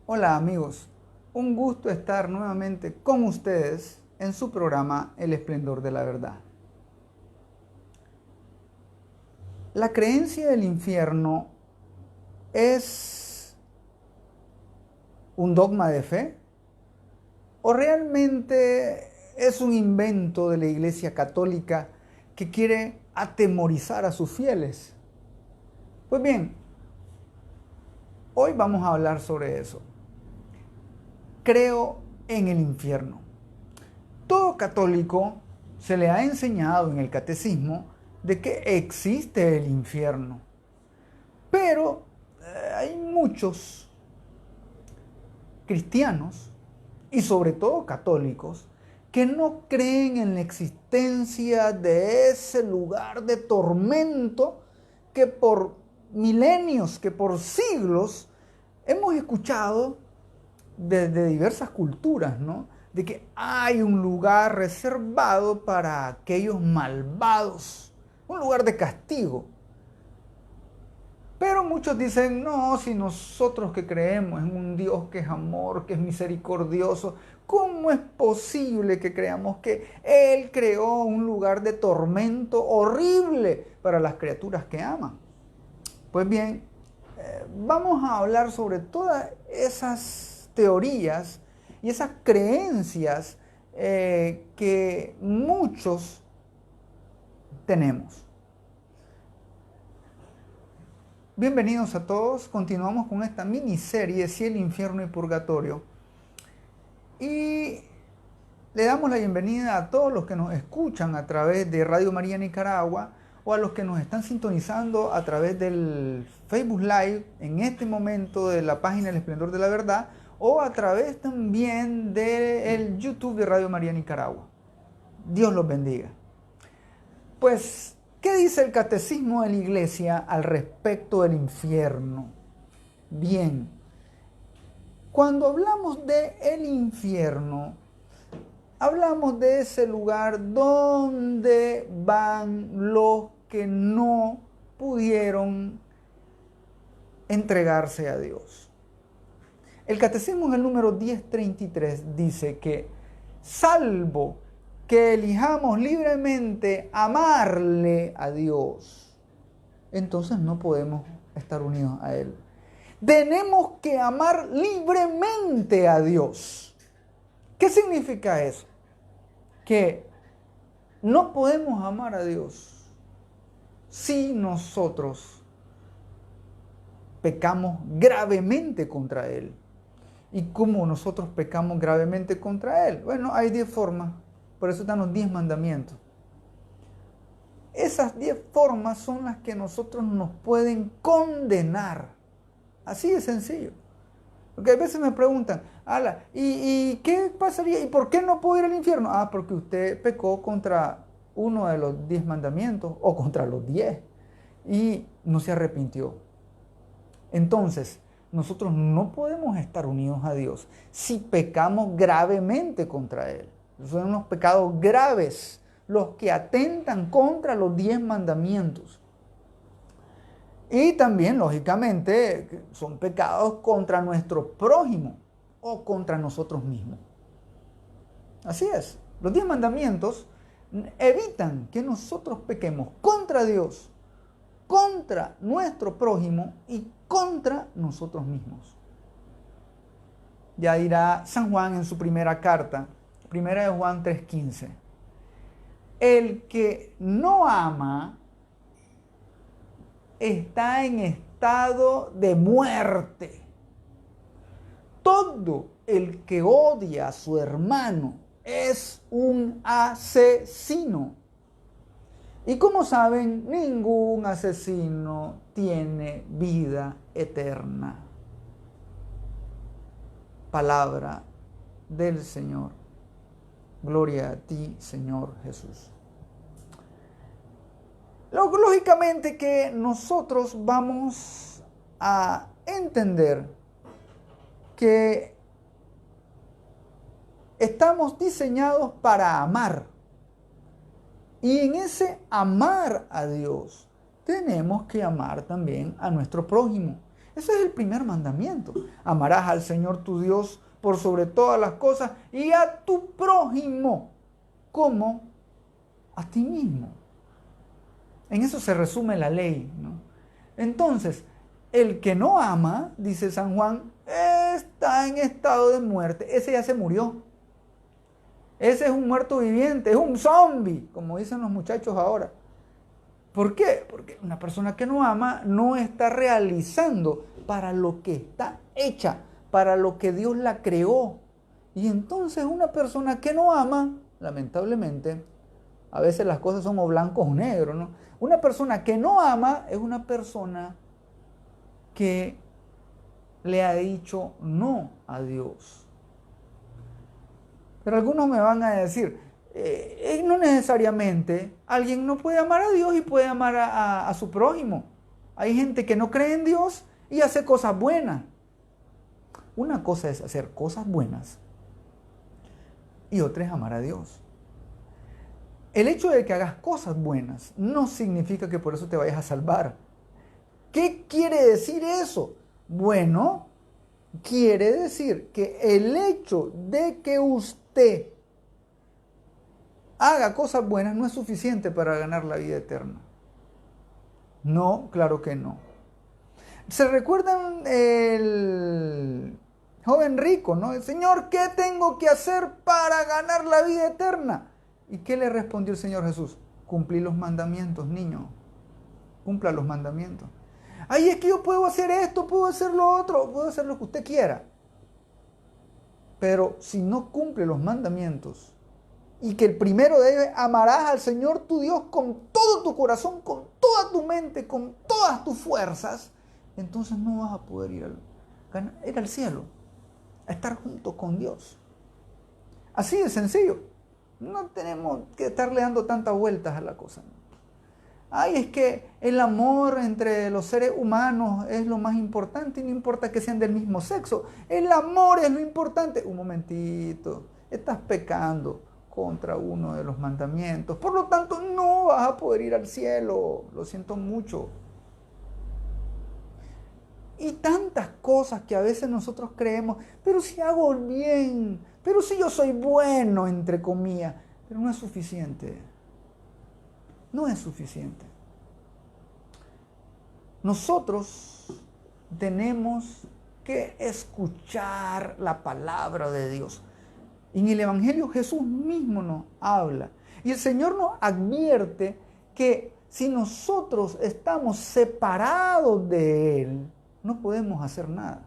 Hola amigos, un gusto estar nuevamente con ustedes en su programa El Esplendor de la Verdad. La creencia del infierno es un dogma de fe o realmente es un invento de la Iglesia Católica que quiere atemorizar a sus fieles. Pues bien, hoy vamos a hablar sobre eso. Creo en el infierno. Todo católico se le ha enseñado en el catecismo de que existe el infierno. Pero hay muchos cristianos y sobre todo católicos que no creen en la existencia de ese lugar de tormento que por milenios, que por siglos hemos escuchado de diversas culturas, ¿no? De que hay un lugar reservado para aquellos malvados, un lugar de castigo. Pero muchos dicen, no, si nosotros que creemos en un Dios que es amor, que es misericordioso, ¿cómo es posible que creamos que Él creó un lugar de tormento horrible para las criaturas que aman? Pues bien, vamos a hablar sobre todas esas teorías y esas creencias que muchos tenemos. Bienvenidos a todos, continuamos con esta miniserie Cielo, Infierno y Purgatorio y le damos la bienvenida a todos los que nos escuchan a través de Radio María Nicaragua o a los que nos están sintonizando a través del Facebook Live en este momento de la página El Esplendor de la Verdad o a través también del YouTube de Radio María Nicaragua. Dios los bendiga. Pues, ¿qué dice el Catecismo de la Iglesia al respecto del infierno? Bien, cuando hablamos de el infierno, hablamos de ese lugar donde van los que no pudieron entregarse a Dios. El Catecismo en el número 1033 dice que salvo que elijamos libremente amarle a Dios, entonces no podemos estar unidos a Él. Tenemos que amar libremente a Dios. ¿Qué significa eso? Que no podemos amar a Dios si nosotros pecamos gravemente contra Él. ¿Y cómo nosotros pecamos gravemente contra Él? Bueno, hay 10 formas, por eso están los 10 mandamientos. Esas 10 formas son las que nosotros nos pueden condenar. Así de sencillo. Porque a veces me preguntan, ala, ¿y qué pasaría? ¿Y por qué no puedo ir al infierno? Ah, porque usted pecó contra uno de los 10 mandamientos o contra los 10 y no se arrepintió. Entonces, nosotros no podemos estar unidos a Dios si pecamos gravemente contra Él. Son los pecados graves, los que atentan contra los 10 mandamientos. Y también, lógicamente, son pecados contra nuestro prójimo o contra nosotros mismos. Así es. Los 10 mandamientos evitan que nosotros pequemos contra Dios, contra nuestro prójimo y contra nosotros mismos. Ya dirá San Juan en su primera carta, primera de Juan 3:15. El que no ama está en estado de muerte. Todo el que odia a su hermano es un asesino. Y como saben, ningún asesino tiene vida eterna. Palabra del Señor. Gloria a ti, Señor Jesús. Lógicamente que nosotros vamos a entender que estamos diseñados para amar. Y en ese amar a Dios, tenemos que amar también a nuestro prójimo. Ese es el primer mandamiento. Amarás al Señor tu Dios por sobre todas las cosas y a tu prójimo como a ti mismo. En eso se resume la ley, ¿no? Entonces, el que no ama, dice San Juan, está en estado de muerte. Ese ya se murió. Ese es un muerto viviente, es un zombie, como dicen los muchachos ahora. ¿Por qué? Porque una persona que no ama no está realizando para lo que está hecha, para lo que Dios la creó. Y entonces una persona que no ama, lamentablemente, a veces las cosas son o blancos o negros, ¿no? Una persona que no ama es una persona que le ha dicho no a Dios. Pero algunos me van a decir, no necesariamente alguien no puede amar a Dios y puede amar a su prójimo. Hay gente que no cree en Dios y hace cosas buenas. Una cosa es hacer cosas buenas y otra es amar a Dios. El hecho de que hagas cosas buenas no significa que por eso te vayas a salvar. ¿Qué quiere decir eso? Bueno, quiere decir que el hecho de que usted haga cosas buenas no es suficiente para ganar la vida eterna. No, claro que no. ¿Se recuerdan el joven rico, no? El Señor, ¿qué tengo que hacer para ganar la vida eterna? ¿Y qué le respondió el Señor Jesús? Cumplir los mandamientos, niño. Cumpla los mandamientos. Ay, es que yo puedo hacer esto, puedo hacer lo otro, puedo hacer lo que usted quiera. Pero si no cumple los mandamientos, y que el primero de ellos es amarás al Señor tu Dios con todo tu corazón, con toda tu mente, con todas tus fuerzas, entonces no vas a poder ir al cielo, a estar junto con Dios. Así de sencillo. No tenemos que estarle dando tantas vueltas a la cosa. Ay, es que el amor entre los seres humanos es lo más importante y no importa que sean del mismo sexo. El amor es lo importante. Un momentito, estás pecando contra uno de los mandamientos. Por lo tanto, no vas a poder ir al cielo. Lo siento mucho. Y tantas cosas que a veces nosotros creemos, pero si hago bien, pero si yo soy bueno, entre comillas, pero no es suficiente. No es suficiente. Nosotros tenemos que escuchar la palabra de Dios. En el Evangelio Jesús mismo nos habla. Y el Señor nos advierte que si nosotros estamos separados de Él, no podemos hacer nada.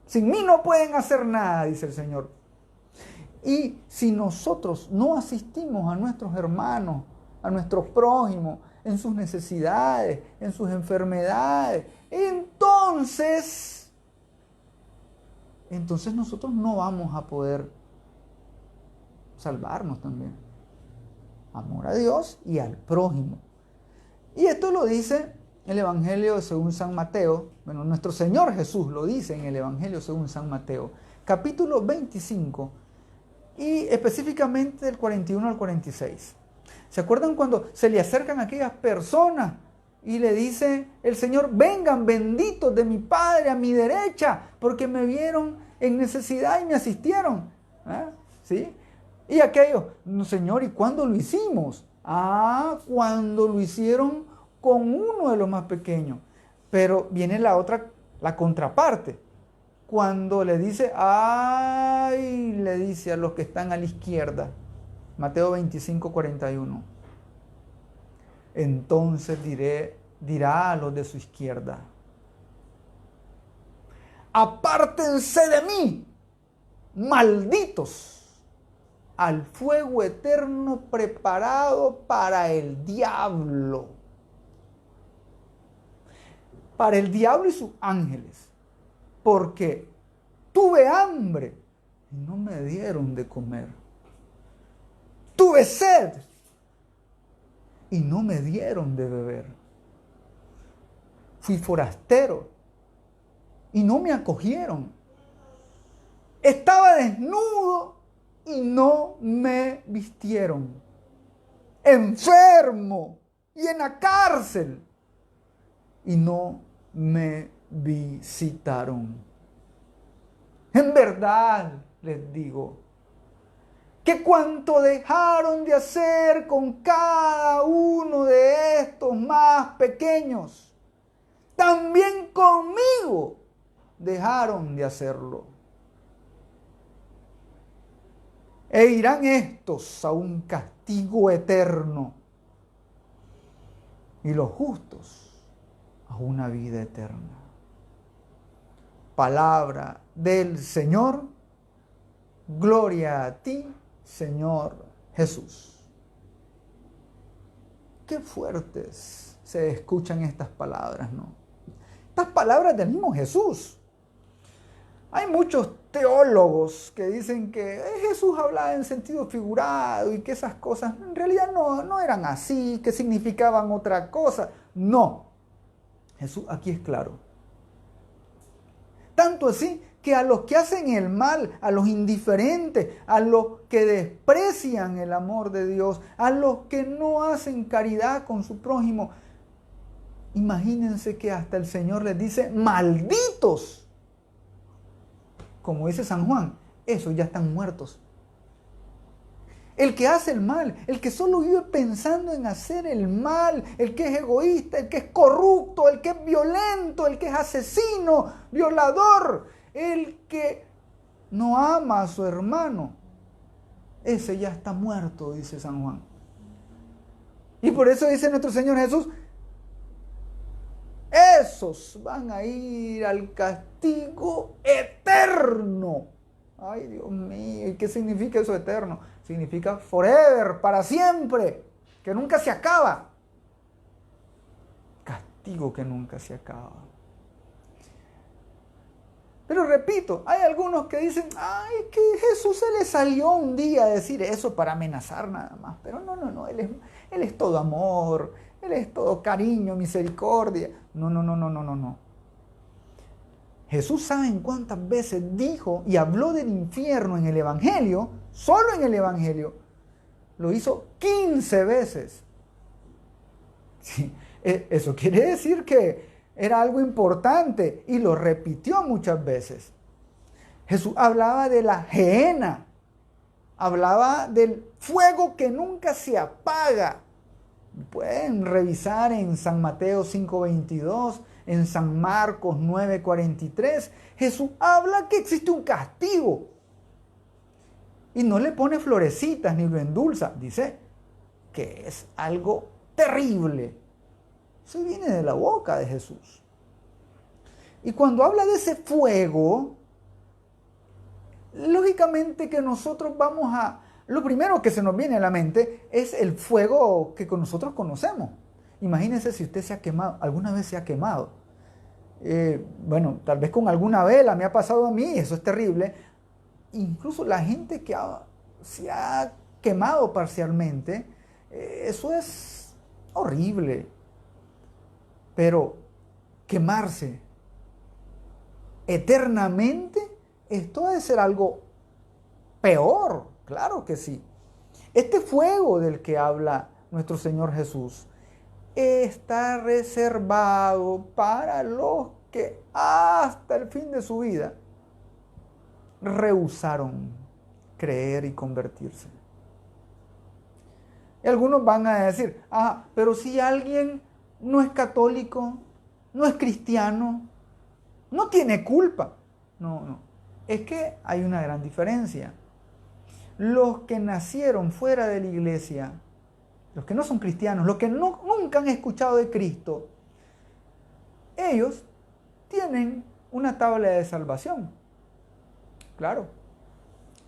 Sin mí no pueden hacer nada, dice el Señor. Y si nosotros no asistimos a nuestros hermanos, a nuestros prójimos, en sus necesidades, en sus enfermedades, entonces nosotros no vamos a poder salvarnos también. Amor a Dios y al prójimo. Y esto lo dice el Evangelio según San Mateo. Bueno, nuestro Señor Jesús lo dice en el Evangelio según San Mateo, capítulo 25, y específicamente del 41 al 46. ¿Se acuerdan cuando se le acercan a aquellas personas y le dice el Señor, vengan benditos de mi Padre a mi derecha, porque me vieron en necesidad y me asistieron? ¿Ah? ¿Sí? Y aquellos, no, Señor, ¿y cuándo lo hicimos? Cuando lo hicieron con uno de los más pequeños. Pero viene la contraparte. Cuando le dice, le dice a los que están a la izquierda, Mateo 25, 41. Entonces dirá a los de su izquierda, apártense de mí, malditos, al fuego eterno preparado para el diablo. Para el diablo y sus ángeles. Porque tuve hambre y no me dieron de comer. Tuve sed y no me dieron de beber. Fui forastero y no me acogieron. Estaba desnudo y no me vistieron. Enfermo y en la cárcel y no me visitaron. En verdad les digo que cuanto dejaron de hacer con cada uno de estos más pequeños, también conmigo dejaron de hacerlo. E irán estos a un castigo eterno y los justos a una vida eterna. Palabra del Señor. Gloria a ti, Señor Jesús. Qué fuertes se escuchan estas palabras, ¿no? Estas palabras del mismo Jesús. Hay muchos teólogos que dicen que Jesús hablaba en sentido figurado y que esas cosas en realidad no eran así, que significaban otra cosa. No, Jesús aquí es claro. Tanto así que a los que hacen el mal, a los indiferentes, a los que desprecian el amor de Dios, a los que no hacen caridad con su prójimo, imagínense que hasta el Señor les dice malditos. Como dice San Juan, esos ya están muertos. El que hace el mal, el que solo vive pensando en hacer el mal, el que es egoísta, el que es corrupto, el que es violento, el que es asesino, violador, el que no ama a su hermano, ese ya está muerto, dice San Juan. Y por eso dice nuestro Señor Jesús, esos van a ir al castigo eterno. Ay, Dios mío, ¿y qué significa eso eterno? Significa forever, para siempre, que nunca se acaba. Castigo que nunca se acaba. Pero repito, hay algunos que dicen, ay, que Jesús se le salió un día a decir eso para amenazar nada más. Pero no, él es todo amor, Él es todo cariño, misericordia. No. Jesús, ¿saben cuántas veces dijo y habló del infierno en el Evangelio? Solo en el Evangelio. Lo hizo 15 veces. Sí, eso quiere decir que era algo importante y lo repitió muchas veces. Jesús hablaba de la gehenna, hablaba del fuego que nunca se apaga. Pueden revisar en San Mateo 5:22, en San Marcos 9:43. Jesús habla que existe un castigo y no le pone florecitas ni lo endulza. Dice que es algo terrible. Eso viene de la boca de Jesús. Y cuando habla de ese fuego, lógicamente que nosotros lo primero que se nos viene a la mente es el fuego que nosotros conocemos. Imagínense si usted se ha quemado, alguna vez se ha quemado. Bueno, tal vez con alguna vela me ha pasado a mí, eso es terrible. Incluso la gente que se ha quemado parcialmente, eso es horrible. Pero quemarse eternamente, esto debe ser algo peor, claro que sí. Este fuego del que habla nuestro Señor Jesús está reservado para los que hasta el fin de su vida rehusaron creer y convertirse. Y algunos van a decir, pero si alguien no es católico, no es cristiano, no tiene culpa. No. Es que hay una gran diferencia. Los que nacieron fuera de la iglesia, los que no son cristianos, los que nunca han escuchado de Cristo, ellos tienen una tabla de salvación. Claro.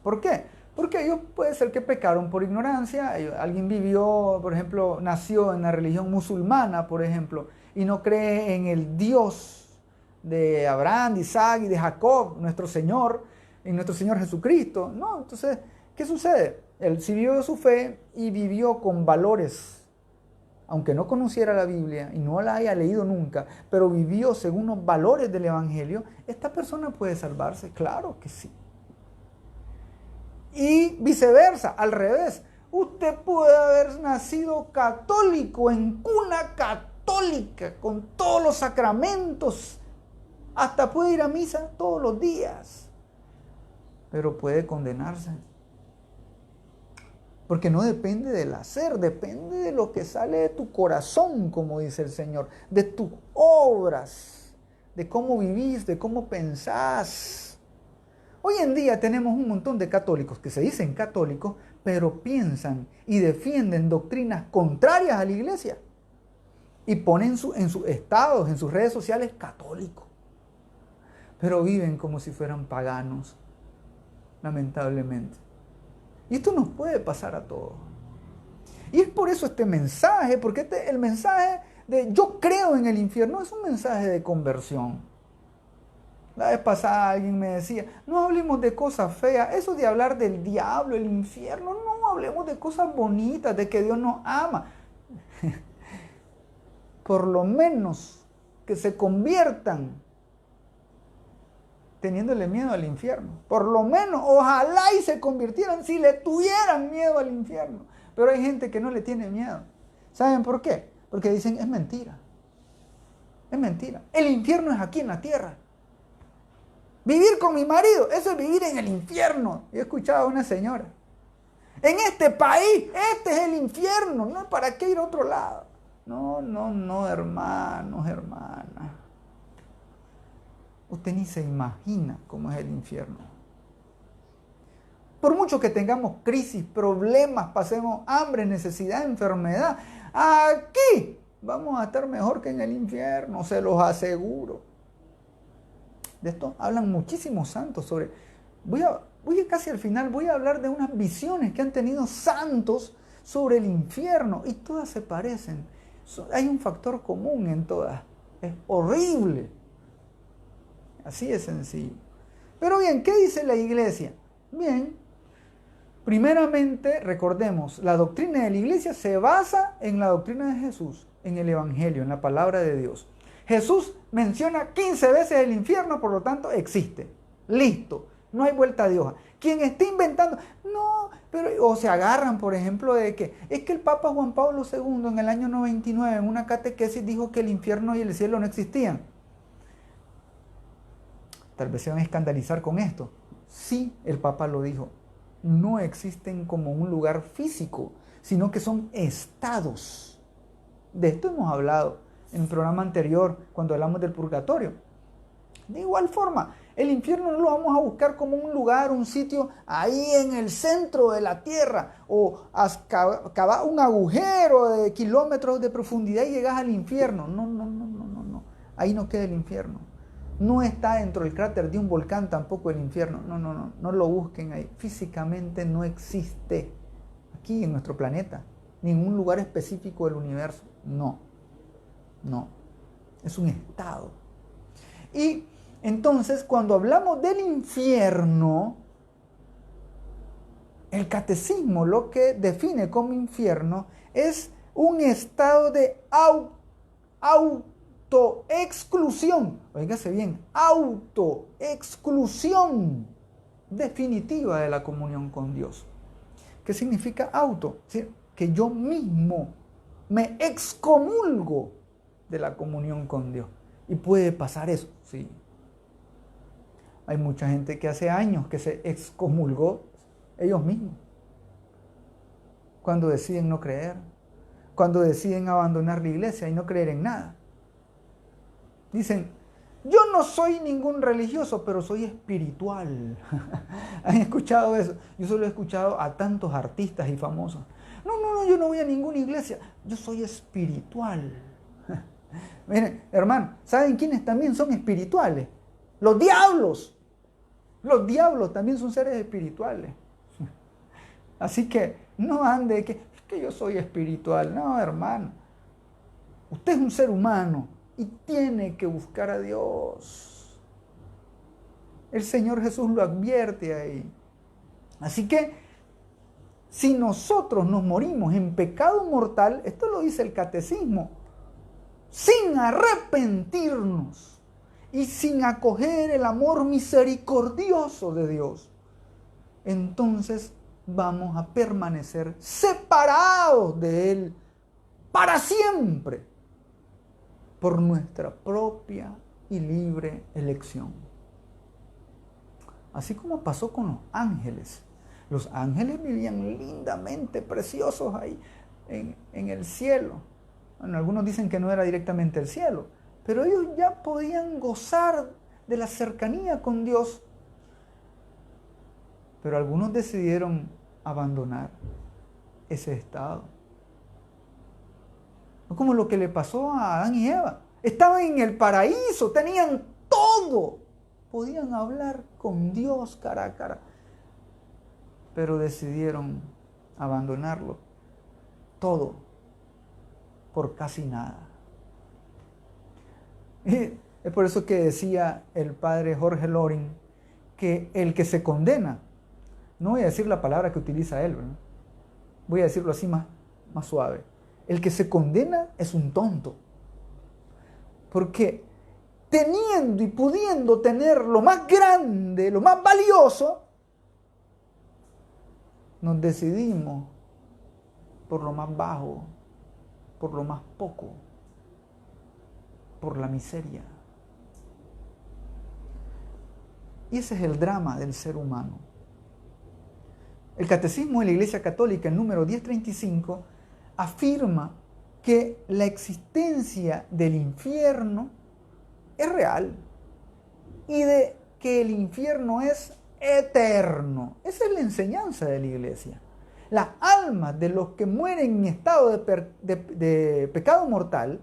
¿Por qué? Porque ellos puede ser que pecaron por ignorancia. Alguien vivió, por ejemplo, nació en la religión musulmana, por ejemplo, y no cree en el Dios de Abraham, de Isaac y de Jacob, nuestro Señor, en nuestro Señor Jesucristo. No, entonces, ¿qué sucede? Él sí vivió su fe y vivió con valores, aunque no conociera la Biblia y no la haya leído nunca, pero vivió según los valores del Evangelio. ¿Esta persona puede salvarse? Claro que sí. Y viceversa, al revés. Usted puede haber nacido católico, en cuna católica, con todos los sacramentos hasta puede ir a misa todos los días, pero puede condenarse. Porque no depende del hacer, depende de lo que sale de tu corazón, como dice el Señor, de tus obras, de cómo vivís, de cómo pensás. Hoy en día tenemos un montón de católicos que se dicen católicos, pero piensan y defienden doctrinas contrarias a la iglesia y ponen en sus estados, en sus redes sociales, católicos. Pero viven como si fueran paganos, lamentablemente. Y esto nos puede pasar a todos. Y es por eso este mensaje, porque el mensaje de yo creo en el infierno es un mensaje de conversión. La vez pasada alguien me decía, no hablemos de cosas feas, eso de hablar del diablo, el infierno, no hablemos de cosas bonitas, de que Dios nos ama. Por lo menos que se conviertan teniéndole miedo al infierno. Por lo menos, ojalá y se convirtieran si le tuvieran miedo al infierno. Pero hay gente que no le tiene miedo. ¿Saben por qué? Porque dicen, es mentira. Es mentira. El infierno es aquí en la tierra. Vivir con mi marido, eso es vivir en el infierno. Yo he escuchado a una señora. En este país, este es el infierno. No, ¿para qué ir a otro lado? No, hermanos, hermanas. Usted ni se imagina cómo es el infierno. Por mucho que tengamos crisis, problemas, pasemos hambre, necesidad, enfermedad, aquí vamos a estar mejor que en el infierno, se los aseguro. De esto hablan muchísimos santos sobre... Voy a casi al final, voy a hablar de unas visiones que han tenido santos sobre el infierno y todas se parecen. Hay un factor común en todas. Es horrible. Así de sencillo. Pero bien, ¿qué dice la iglesia? Bien, primeramente recordemos, la doctrina de la iglesia se basa en la doctrina de Jesús, en el Evangelio, en la palabra de Dios. Jesús menciona 15 veces el infierno, por lo tanto existe. Listo, no hay vuelta de hoja. Quien esté inventando, no, pero o se agarran, por ejemplo, de que es que el Papa Juan Pablo II en el año 99 en una catequesis dijo que el infierno y el cielo no existían. Tal vez se van a escandalizar con esto. Sí, el Papa lo dijo. No existen como un lugar físico, sino que son estados. De esto hemos hablado en el programa anterior, cuando hablamos del purgatorio. De igual forma, el infierno no lo vamos a buscar como un lugar, un sitio ahí en el centro de la tierra, o cavar un agujero de kilómetros de profundidad y llegas al infierno. No. Ahí no queda el infierno. No está dentro del cráter de un volcán tampoco el infierno. No lo busquen ahí. Físicamente no existe aquí en nuestro planeta, ningún lugar específico del universo. No. Es un estado. Y entonces, cuando hablamos del infierno, el catecismo lo que define como infierno es un estado de autoexclusión, oígase bien, autoexclusión definitiva de la comunión con Dios. ¿Qué significa auto? Es decir, que yo mismo me excomulgo de la comunión con Dios. Y puede pasar eso, sí. Hay mucha gente que hace años que se excomulgó ellos mismos. Cuando deciden no creer, cuando deciden abandonar la iglesia y no creer en nada. Dicen, yo no soy ningún religioso, pero soy espiritual. ¿Han escuchado eso? Yo solo he escuchado a tantos artistas y famosos. No, yo no voy a ninguna iglesia, yo soy espiritual. Miren, hermano, ¿saben quiénes también son espirituales? Los diablos. Los diablos también son seres espirituales. Así que no ande que es que yo soy espiritual. No, hermano. Usted es un ser humano y tiene que buscar a Dios. El Señor Jesús lo advierte ahí. Así que si nosotros nos morimos en pecado mortal, esto lo dice el catecismo, sin arrepentirnos y sin acoger el amor misericordioso de Dios, entonces vamos a permanecer separados de Él para siempre por nuestra propia y libre elección. Así como pasó con los ángeles. Los ángeles vivían lindamente preciosos ahí en el cielo. Bueno, algunos dicen que no era directamente el cielo, pero ellos ya podían gozar de la cercanía con Dios. Pero algunos decidieron abandonar ese estado. No como lo que le pasó a Adán y Eva. Estaban en el paraíso, tenían todo. Podían hablar con Dios cara a cara. Pero decidieron abandonarlo todo por casi nada. Y es por eso que decía el padre Jorge Loring que el que se condena, no voy a decir la palabra que utiliza él, ¿verdad? Voy a decirlo así más suave. El que se condena es un tonto. Porque teniendo y pudiendo tener lo más grande, lo más valioso, nos decidimos por lo más bajo, por lo más poco, por la miseria. Y ese es el drama del ser humano. El Catecismo de la Iglesia Católica, el número 1035, afirma que la existencia del infierno es real y de que el infierno es eterno. Esa es la enseñanza de la Iglesia. Las almas de los que mueren en estado de pecado mortal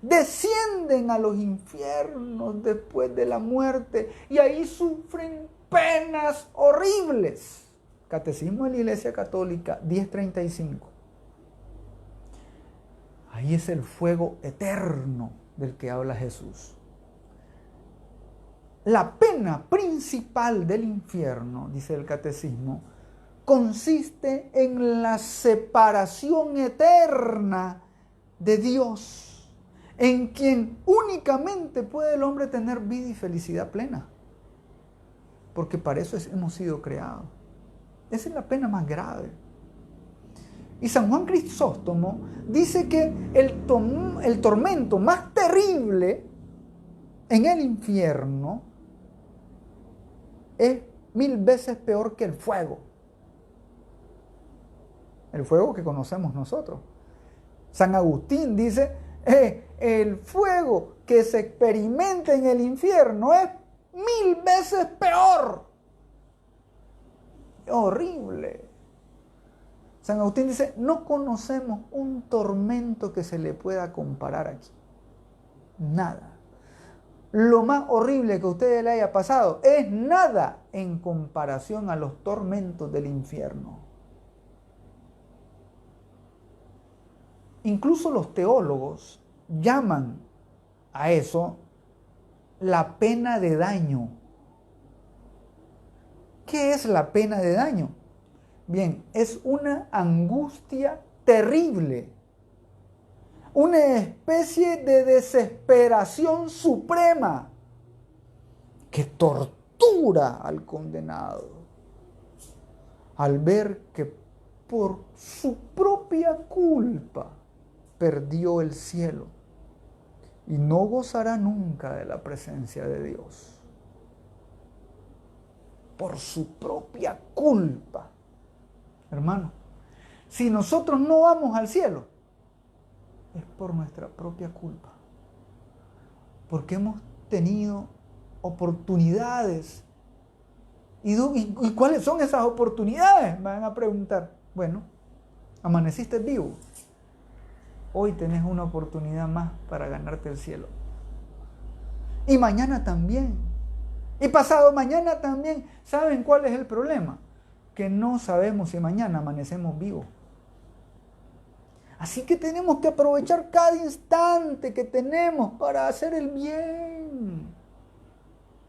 descienden a los infiernos después de la muerte y ahí sufren penas horribles. Catecismo de la Iglesia Católica 1035. Ahí es el fuego eterno del que habla Jesús. La pena principal del infierno, dice el Catecismo, consiste en la separación eterna de Dios, en quien únicamente puede el hombre tener vida y felicidad plena. Porque para eso hemos sido creados. Esa es la pena más grave. Y San Juan Crisóstomo dice que el tormento más terrible en el infierno es 1000 veces peor que el fuego. El fuego que conocemos nosotros. San Agustín dice, el fuego que se experimenta en el infierno es 1000 veces peor. Horrible. San Agustín dice, no conocemos un tormento que se le pueda comparar aquí. Nada. Lo más horrible que a usted le haya pasado es nada en comparación a los tormentos del infierno. Incluso los teólogos llaman a eso la pena de daño. ¿Qué es la pena de daño? Bien, es una angustia terrible, una especie de desesperación suprema que tortura al condenado al ver que por su propia culpa perdió el cielo y no gozará nunca de la presencia de Dios. Por su propia culpa. Hermano, si nosotros no vamos al cielo, es por nuestra propia culpa. Porque hemos tenido oportunidades. ¿Y cuáles son esas oportunidades? Me van a preguntar. Bueno, amaneciste vivo. Hoy tenés una oportunidad más para ganarte el cielo. Y mañana también. Y pasado mañana también. ¿Saben cuál es el problema? Que no sabemos si mañana amanecemos vivos. Así que tenemos que aprovechar cada instante que tenemos para hacer el bien.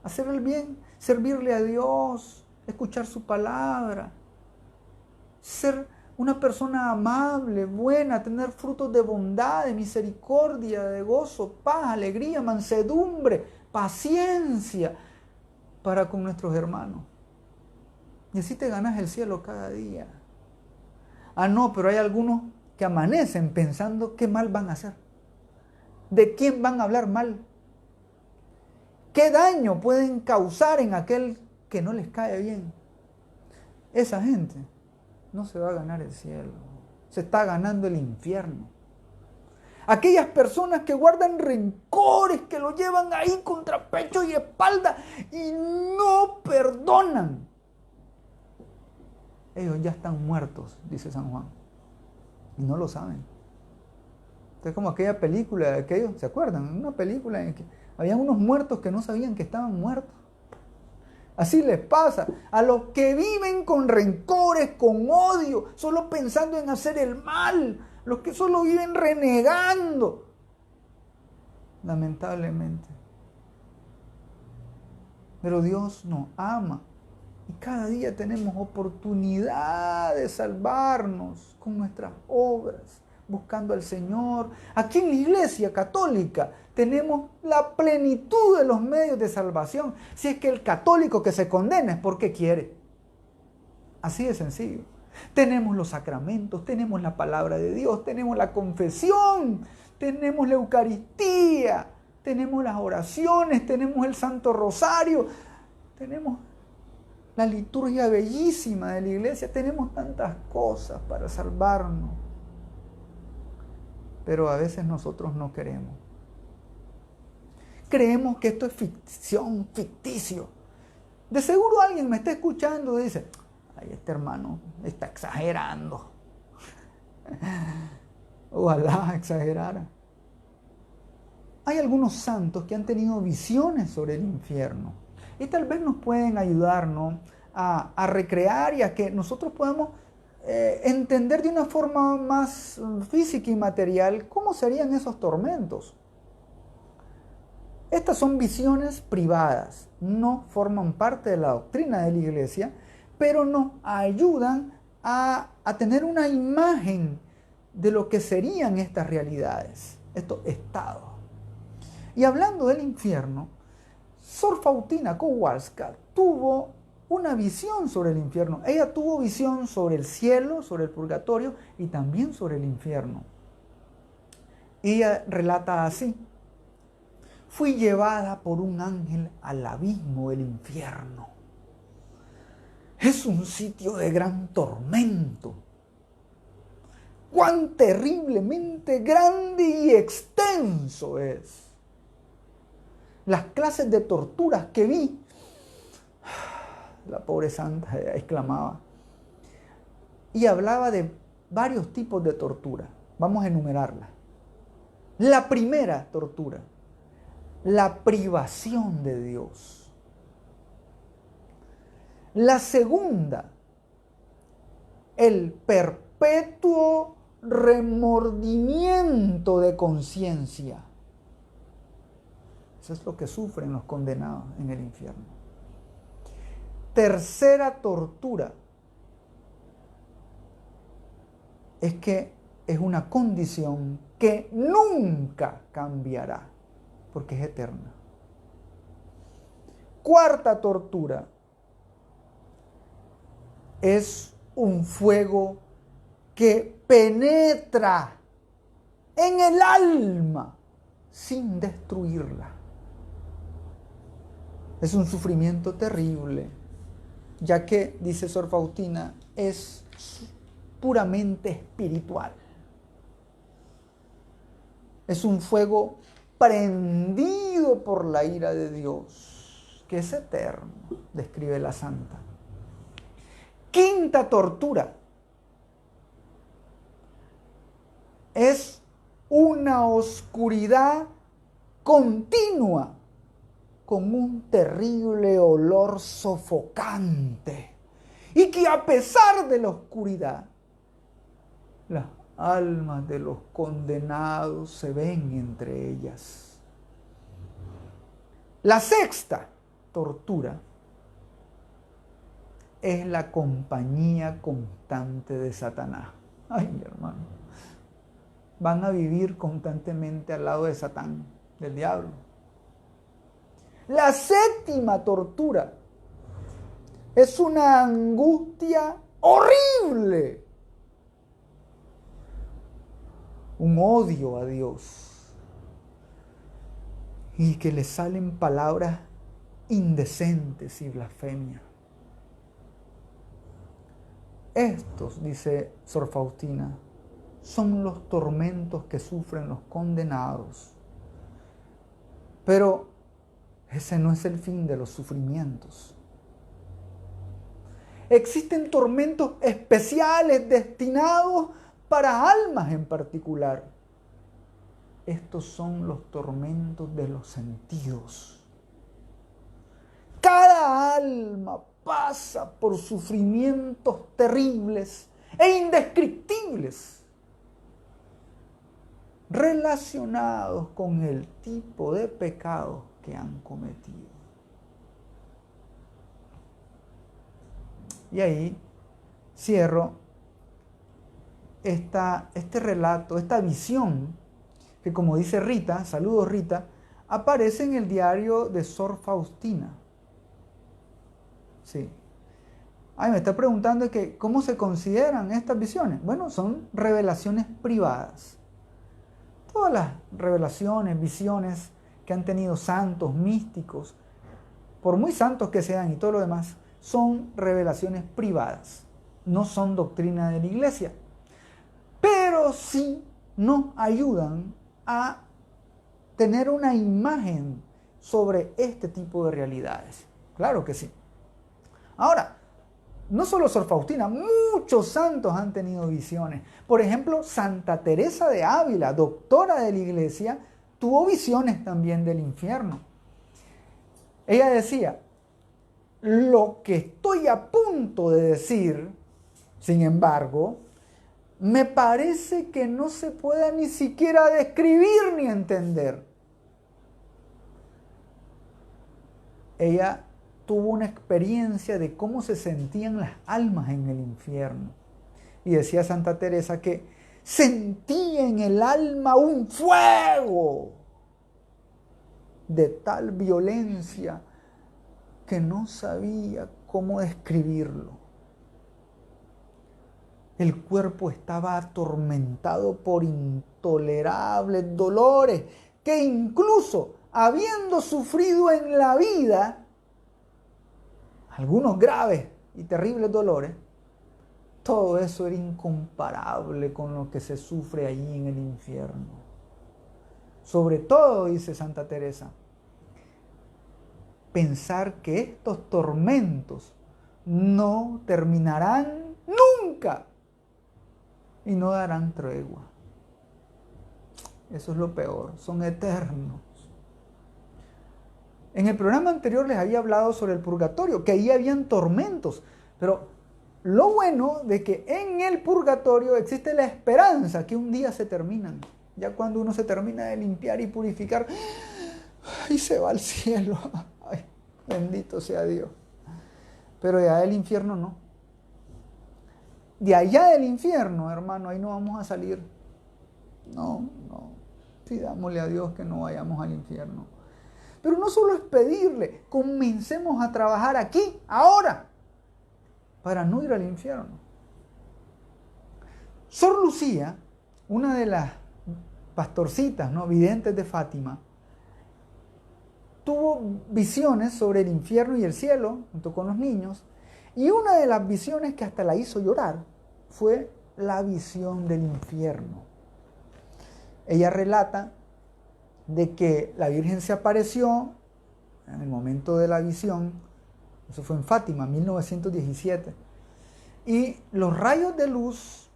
Hacer el bien, servirle a Dios, escuchar su palabra, ser una persona amable, buena, tener frutos de bondad, de misericordia, de gozo, paz, alegría, mansedumbre, paciencia para con nuestros hermanos. Y así te ganas el cielo cada día. Ah, no, pero hay algunos que amanecen pensando qué mal van a hacer. ¿De quién van a hablar mal? ¿Qué daño pueden causar en aquel que no les cae bien? Esa gente no se va a ganar el cielo, se está ganando el infierno. Aquellas personas que guardan rencores, que lo llevan ahí contra pecho y espalda y no perdonan. Ellos ya están muertos, dice San Juan, y no lo saben. Es como aquella película de aquellos, ¿se acuerdan? Una película en que habían unos muertos que no sabían que estaban muertos. Así les pasa a los que viven con rencores, con odio, solo pensando en hacer el mal, los que solo viven renegando. Lamentablemente. Pero Dios nos ama y cada día tenemos oportunidad de salvarnos con nuestras obras, buscando al Señor. Aquí en la Iglesia Católica tenemos la plenitud de los medios de salvación. Si es que el católico que se condena es porque quiere. Así de sencillo. Tenemos los sacramentos, tenemos la palabra de Dios, tenemos la confesión, tenemos la Eucaristía, tenemos las oraciones, tenemos el Santo Rosario, tenemos la liturgia bellísima de la iglesia, tenemos tantas cosas para salvarnos. Pero a veces nosotros no queremos. Creemos que esto es ficción, ficticio. De seguro alguien me está escuchando y dice, ay, este hermano está exagerando. Ojalá exagerara. Hay algunos santos que han tenido visiones sobre el infierno y tal vez nos pueden ayudarnos a recrear y a que nosotros podamos entender de una forma más física y material cómo serían esos tormentos. Estas son visiones privadas, no forman parte de la doctrina de la iglesia, pero nos ayudan a tener una imagen de lo que serían estas realidades, estos estados. Y hablando del infierno, Sor Faustina Kowalska tuvo una visión sobre el infierno. Ella tuvo visión sobre el cielo, sobre el purgatorio y también sobre el infierno. Ella relata así: fui llevada por un ángel al abismo del infierno. Es un sitio de gran tormento. Cuán terriblemente grande y extenso es. Las clases de torturas que vi, la pobre santa exclamaba, y hablaba de varios tipos de tortura. Vamos a enumerarlas. La primera tortura, la privación de Dios. La segunda, el perpetuo remordimiento de conciencia. Eso es lo que sufren los condenados en el infierno. Tercera tortura es que es una condición que nunca cambiará, porque es eterna. Cuarta tortura es un fuego que penetra en el alma sin destruirla. Es un sufrimiento terrible, ya que, dice Sor Faustina, es puramente espiritual. Es un fuego prendido por la ira de Dios, que es eterno, describe la santa. Quinta tortura es una oscuridad continua con un terrible olor sofocante y que a pesar de la oscuridad, las almas de los condenados se ven entre ellas. La sexta tortura es la compañía constante de Satanás. Ay, mi hermano, van a vivir constantemente al lado de Satán, del diablo. La séptima tortura es una angustia horrible, un odio a Dios. y que le salen palabras indecentes y blasfemias. Estos, dice Sor Faustina, son los tormentos que sufren los condenados. Pero ese no es el fin de los sufrimientos. Existen tormentos especiales destinados para almas en particular. Estos son los tormentos de los sentidos. Cada alma pasa por sufrimientos terribles e indescriptibles relacionados con el tipo de pecados que han cometido. Y ahí cierro este relato, esta visión, que como dice Rita, saludos Rita, aparece en el diario de Sor Faustina. Sí. Me está preguntando que cómo se consideran estas visiones. Bueno, son revelaciones privadas. Todas las revelaciones, visiones que han tenido santos, místicos, por muy santos que sean y todo lo demás, son revelaciones privadas. No son doctrina de la Iglesia. Pero sí nos ayudan a tener una imagen sobre este tipo de realidades. Claro que sí. Ahora, no solo Sor Faustina, muchos santos han tenido visiones. Por ejemplo, Santa Teresa de Ávila, doctora de la Iglesia, tuvo visiones también del infierno. Ella decía, lo que estoy a punto de decir, sin embargo, me parece que no se pueda ni siquiera describir ni entender. Ella tuvo una experiencia de cómo se sentían las almas en el infierno. Y decía Santa Teresa que sentía en el alma un fuego de tal violencia que no sabía cómo describirlo. El cuerpo estaba atormentado por intolerables dolores que incluso habiendo sufrido en la vida algunos graves y terribles dolores, todo eso era incomparable con lo que se sufre allí en el infierno. Sobre todo, dice Santa Teresa, pensar que estos tormentos no terminarán nunca y no darán tregua. Eso es lo peor, son eternos. En el programa anterior les había hablado sobre el purgatorio, que ahí habían tormentos, pero lo bueno de que en el purgatorio existe la esperanza que un día se terminan. Ya cuando uno se termina de limpiar y purificar, y se va al cielo. Ay, bendito sea Dios. Pero de allá del infierno no. De allá del infierno, hermano, ahí no vamos a salir. No. Pidámosle a Dios que no vayamos al infierno. Pero no solo es pedirle, comencemos a trabajar aquí, ahora, para no ir al infierno. Sor Lucía, una de las pastorcitas, ¿no?, videntes de Fátima, tuvo visiones sobre el infierno y el cielo, junto con los niños, y una de las visiones que hasta la hizo llorar fue la visión del infierno. Ella relata de que la Virgen se apareció en el momento de la visión, eso fue en Fátima, 1917, y los rayos de luz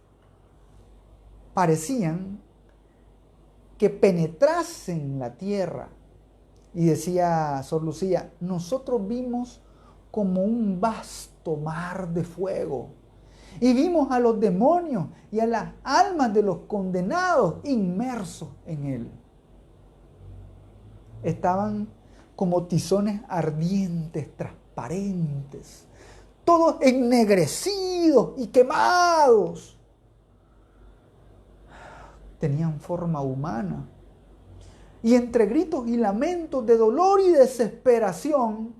parecían que penetrasen la tierra. Y decía Sor Lucía, nosotros vimos como un vasto mar de fuego, y vimos a los demonios y a las almas de los condenados inmersos en él. Estaban como tizones ardientes, transparentes, todos ennegrecidos y quemados. Tenían forma humana. Y entre gritos y lamentos de dolor y desesperación,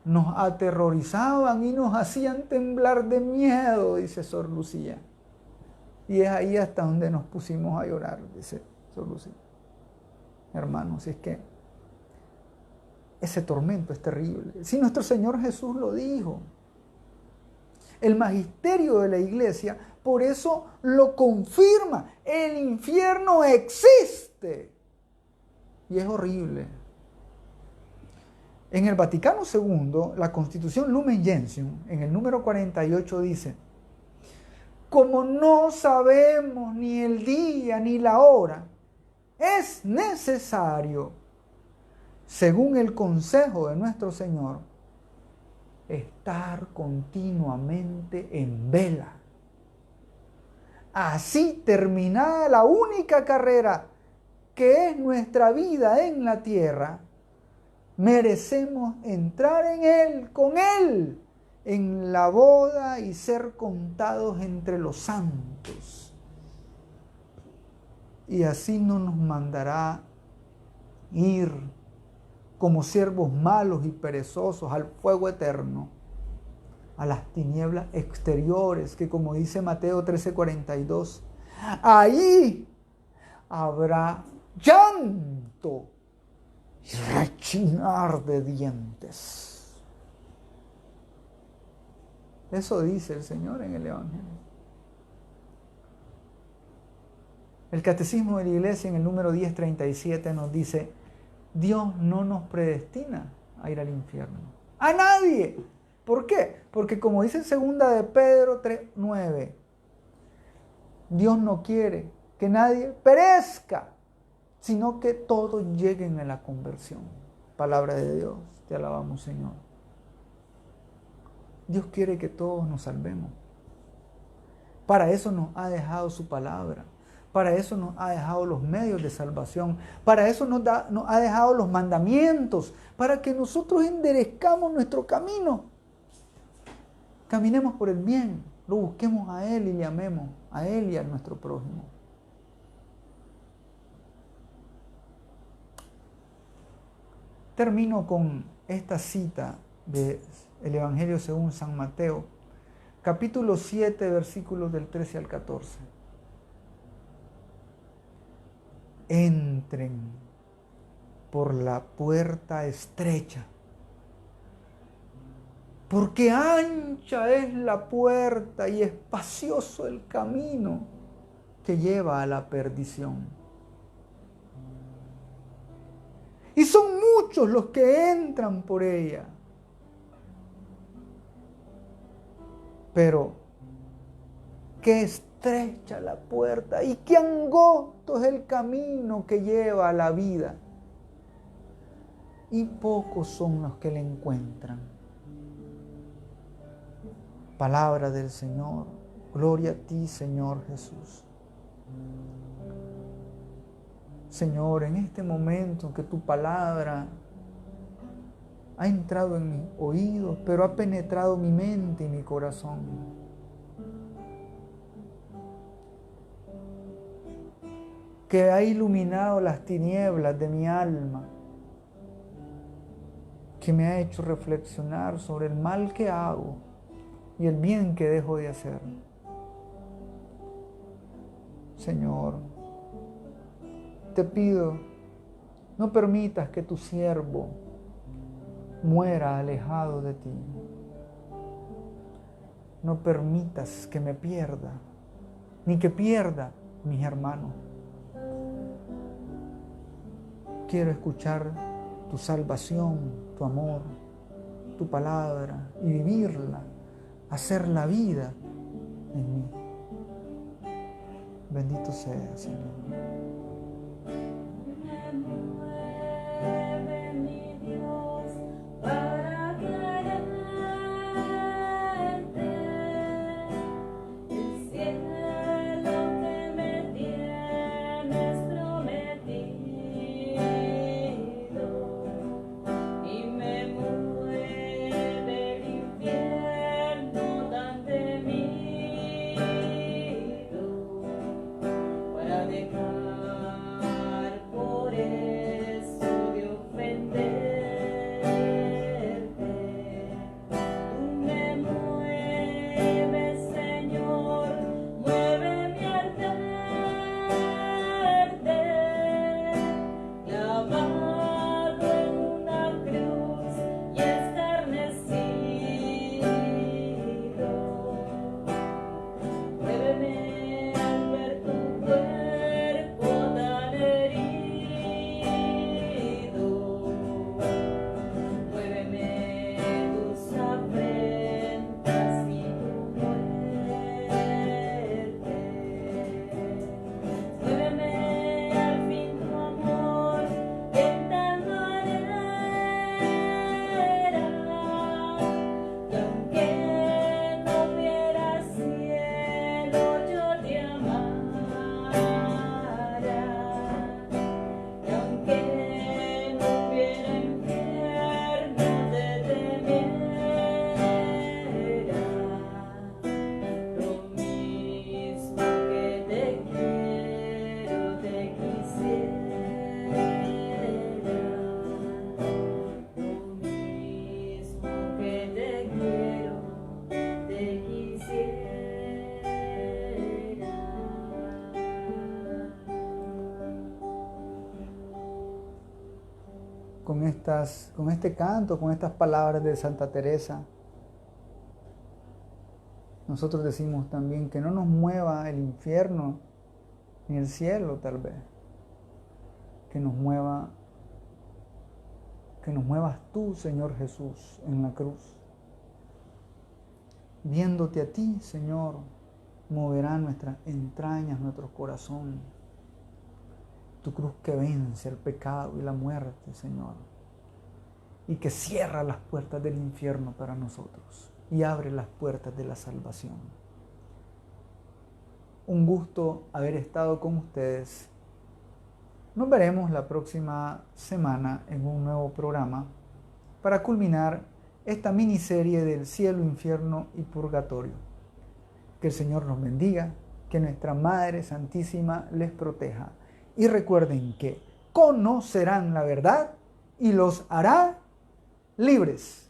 nos aterrorizaban y nos hacían temblar de miedo, dice Sor Lucía. Y es ahí hasta donde nos pusimos a llorar, dice Sor Lucía. hermanos, es que ese tormento es terrible. Si nuestro Señor Jesús lo dijo, el magisterio de la iglesia, por eso lo confirma. El infierno existe. Y es horrible. En el Vaticano II, la Constitución Lumen Gentium, en el número 48 dice: como no sabemos ni el día ni la hora, es necesario, según el consejo de nuestro Señor, estar continuamente en vela. Así terminada la única carrera que es nuestra vida en la tierra, merecemos entrar en Él, con Él, en la boda y ser contados entre los santos. Y así no nos mandará ir como siervos malos y perezosos al fuego eterno, a las tinieblas exteriores, que como dice Mateo 13:42, ahí habrá llanto y rechinar de dientes. Eso dice el Señor en el Evangelio. El Catecismo de la Iglesia en el número 1037 nos dice: Dios no nos predestina a ir al infierno. ¡A nadie! ¿Por qué? Porque como dice en 2 de Pedro 3:9, Dios no quiere que nadie perezca, sino que todos lleguen a la conversión. Palabra de Dios, te alabamos, Señor. Dios quiere que todos nos salvemos. Para eso nos ha dejado su palabra. Para eso nos ha dejado los medios de salvación. Para eso nos ha dejado los mandamientos. Para que nosotros enderezcamos nuestro camino. Caminemos por el bien. Lo busquemos a Él y le amemos. A Él y a nuestro prójimo. Termino con esta cita del Evangelio según San Mateo, capítulo 7, versículos del 13 al 14. Entren por la puerta estrecha, porque ancha es la puerta y espacioso el camino que lleva a la perdición. Y son muchos los que entran por ella. Pero qué estrecha la puerta y qué angosto es el camino que lleva a la vida. Y pocos son los que le encuentran. Palabra del Señor. Gloria a ti, Señor Jesús. Señor, en este momento que tu palabra ha entrado en mis oídos, pero ha penetrado mi mente y mi corazón. Que ha iluminado las tinieblas de mi alma. Que me ha hecho reflexionar sobre el mal que hago y el bien que dejo de hacer. Señor, te pido, no permitas que tu siervo muera alejado de ti. No permitas que me pierda, ni que pierda mis hermanos. Quiero escuchar tu salvación, tu amor, tu palabra y vivirla, hacer la vida en mí. Bendito sea, Señor. de con este canto, con estas palabras de Santa Teresa. Nosotros decimos también que no nos mueva el infierno ni el cielo, tal vez. Que nos muevas tú, Señor Jesús, en la cruz. Viéndote a ti, Señor, moverán nuestras entrañas, nuestro corazón. Tu cruz que vence el pecado y la muerte, Señor. Y que cierra las puertas del infierno para nosotros y abre las puertas de la salvación. Un gusto haber estado con ustedes. Nos veremos la próxima semana en un nuevo programa para culminar esta miniserie del cielo, infierno y purgatorio. Que el Señor nos bendiga, que nuestra Madre Santísima les proteja. Y recuerden que conocerán la verdad y los hará libres.